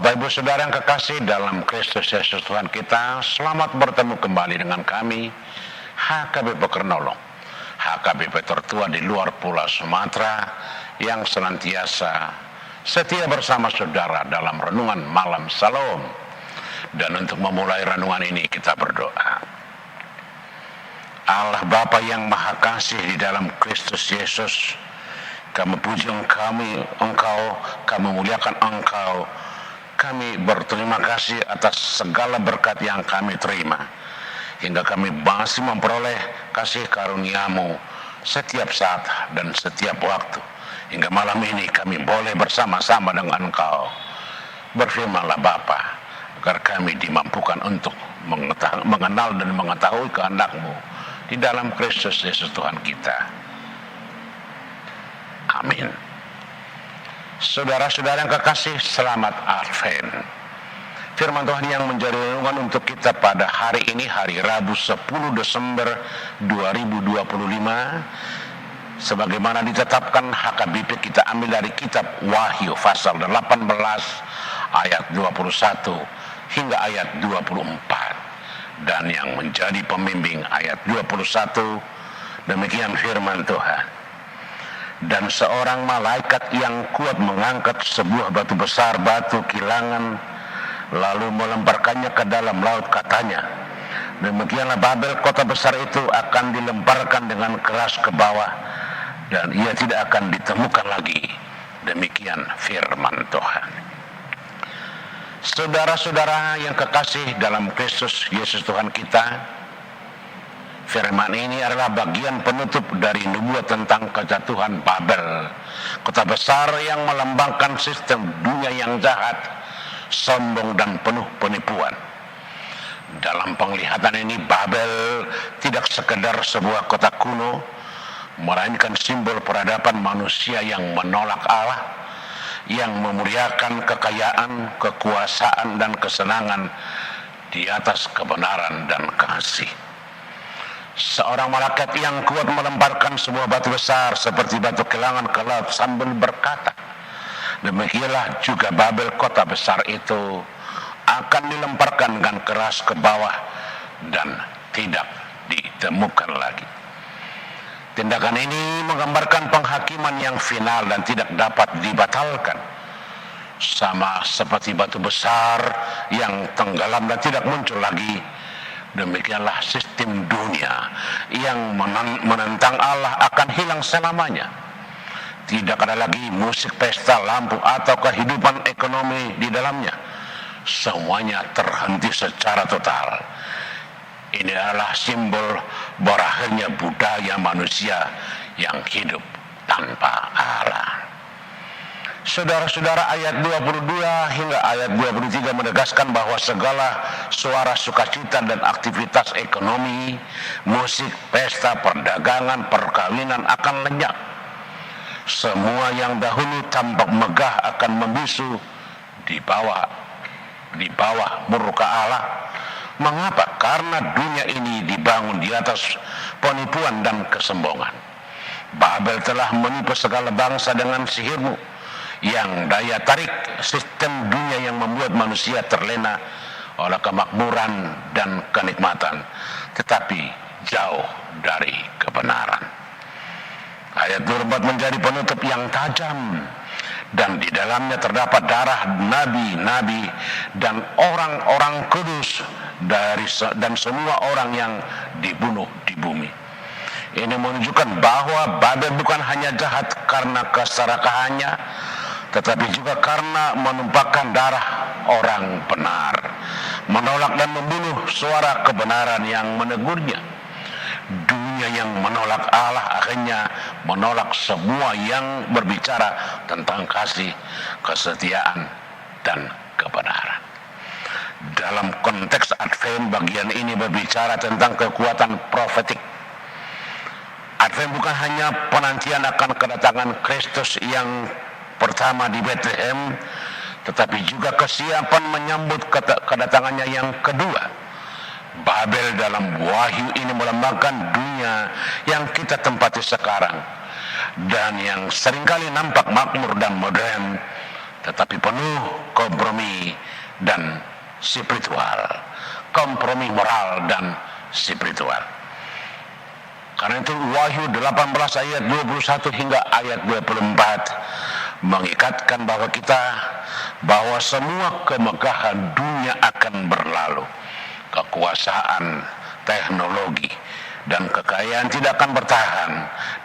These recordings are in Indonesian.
Bapak Ibu Saudara yang kekasih dalam Kristus Yesus Tuhan kita, selamat bertemu kembali dengan kami HKBP Kernolong, HKBP tertua di luar Pulau Sumatera yang senantiasa setia bersama saudara dalam renungan malam Salam. Dan untuk memulai renungan ini kita berdoa. Allah Bapa yang Maha Kasih di dalam Kristus Yesus, kami puji Engkau, kami muliakan Engkau. Kami berterima kasih atas segala berkat yang kami terima, hingga kami masih memperoleh kasih karunia-Mu setiap saat dan setiap waktu. Hingga malam ini kami boleh bersama-sama dengan Engkau. Berfirmanlah Bapa, agar kami dimampukan untuk mengenal dan mengetahui kehendak-Mu di dalam Kristus Yesus Tuhan kita. Amin. Saudara-saudara yang kekasih, selamat Advent. Firman Tuhan yang menjadi renungan untuk kita pada hari ini, hari Rabu 10 Desember 2025, sebagaimana ditetapkan HKBP, kita ambil dari kitab Wahyu pasal 18 ayat 21 hingga ayat 24, dan yang menjadi pembimbing ayat 21, demikian firman Tuhan. Dan seorang malaikat yang kuat mengangkat sebuah batu besar, batu kilangan, lalu melemparkannya ke dalam laut, katanya, demikianlah Babel, kota besar itu akan dilemparkan dengan keras ke bawah, dan ia tidak akan ditemukan lagi. Demikian firman Tuhan. Saudara-saudara yang kekasih dalam Kristus Yesus Tuhan kita, firman ini adalah bagian penutup dari nubuat tentang kejatuhan Babel, kota besar yang melambangkan sistem dunia yang jahat, sombong dan penuh penipuan. Dalam penglihatan ini, Babel tidak sekedar sebuah kota kuno, melainkan simbol peradaban manusia yang menolak Allah, yang memuliakan kekayaan, kekuasaan, dan kesenangan di atas kebenaran dan kasih. Seorang malaikat yang kuat melemparkan sebuah batu besar seperti batu kilangan ke laut sambil berkata, demikianlah juga Babel, kota besar itu akan dilemparkan dengan keras ke bawah dan tidak ditemukan lagi. Tindakan ini menggambarkan penghakiman yang final dan tidak dapat dibatalkan. Sama seperti batu besar yang tenggelam dan tidak muncul lagi, demikianlah sistem dunia yang menentang Allah akan hilang selamanya. Tidak ada lagi musik, pesta, lampu, atau kehidupan ekonomi di dalamnya. Semuanya terhenti secara total. Ini adalah simbol berakhirnya budaya manusia yang hidup tanpa Allah. Saudara-saudara, ayat 22 hingga ayat 23 menegaskan bahwa segala suara sukacita dan aktivitas ekonomi, musik, pesta, perdagangan, perkawinan akan lenyap. Semua yang dahulu tampak megah akan membisu di bawah murka Allah. Mengapa? Karena dunia ini dibangun di atas penipuan dan kesombongan. Babel telah menipu segala bangsa dengan sihirmu, yang daya tarik sistem dunia yang membuat manusia terlena oleh kemakmuran dan kenikmatan, tetapi jauh dari kebenaran. Ayat 24 menjadi penutup yang tajam, dan di dalamnya terdapat darah nabi-nabi dan orang-orang kudus dan semua orang yang dibunuh di bumi. Ini menunjukkan bahwa Babel bukan hanya jahat karena keserakahannya, tetapi juga karena menumpahkan darah orang benar, menolak dan membunuh suara kebenaran yang menegurnya. Dunia yang menolak Allah akhirnya menolak semua yang berbicara tentang kasih, kesetiaan, dan kebenaran. Dalam konteks Advent, bagian ini berbicara tentang kekuatan profetik. Advent bukan hanya penantian akan kedatangan Kristus yang pertama di Bethlehem, tetapi juga kesiapan menyambut kedatangannya yang kedua. Babel dalam Wahyu ini melambangkan dunia yang kita tempati sekarang, dan yang seringkali nampak makmur dan modern, tetapi penuh kompromi dan spiritual, kompromi moral dan spiritual. Karena itu Wahyu 18 ayat 21 hingga ayat 24 mengikatkan bahwa semua kemegahan dunia akan berlalu. Kekuasaan, teknologi, dan kekayaan tidak akan bertahan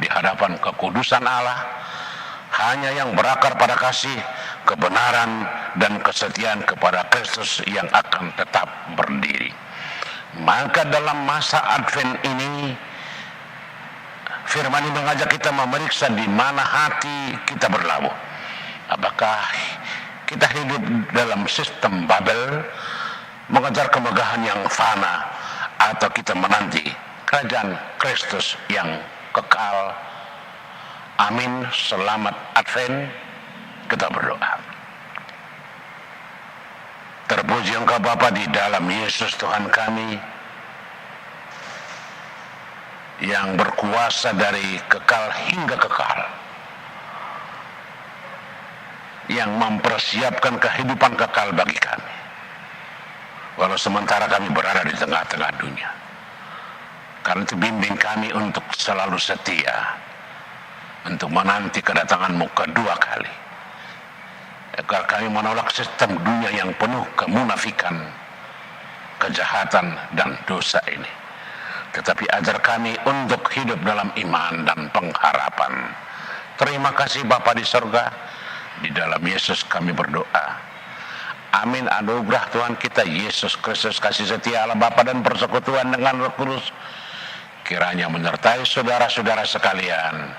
di hadapan kekudusan Allah. Hanya yang berakar pada kasih, kebenaran, dan kesetiaan kepada Kristus yang akan tetap berdiri. Maka dalam masa Advent ini, firman ini mengajak kita memeriksa di mana hati kita berlabuh. Apakah kita hidup dalam sistem Babel, mengejar kemegahan yang fana, atau kita menanti kerajaan Kristus yang kekal? Amin. Selamat Advent. Kita berdoa. Terpuji Engkau Bapa di dalam Yesus Tuhan kami, yang berkuasa dari kekal hingga kekal, yang mempersiapkan kehidupan kekal bagi kami, walau sementara kami berada di tengah-tengah dunia. Karena itu bimbing kami untuk selalu setia, untuk menanti kedatangan-Mu kedua kali, agar kami menolak sistem dunia yang penuh kemunafikan, kejahatan, dan dosa ini, tetapi ajar kami untuk hidup dalam iman dan pengharapan. Terima kasih Bapa di surga, di dalam Yesus kami berdoa. Amin. Anugerah Tuhan kita Yesus Kristus, kasih setia Allah Bapa, dan persekutuan dengan Roh Kudus kiranya menyertai saudara-saudara sekalian,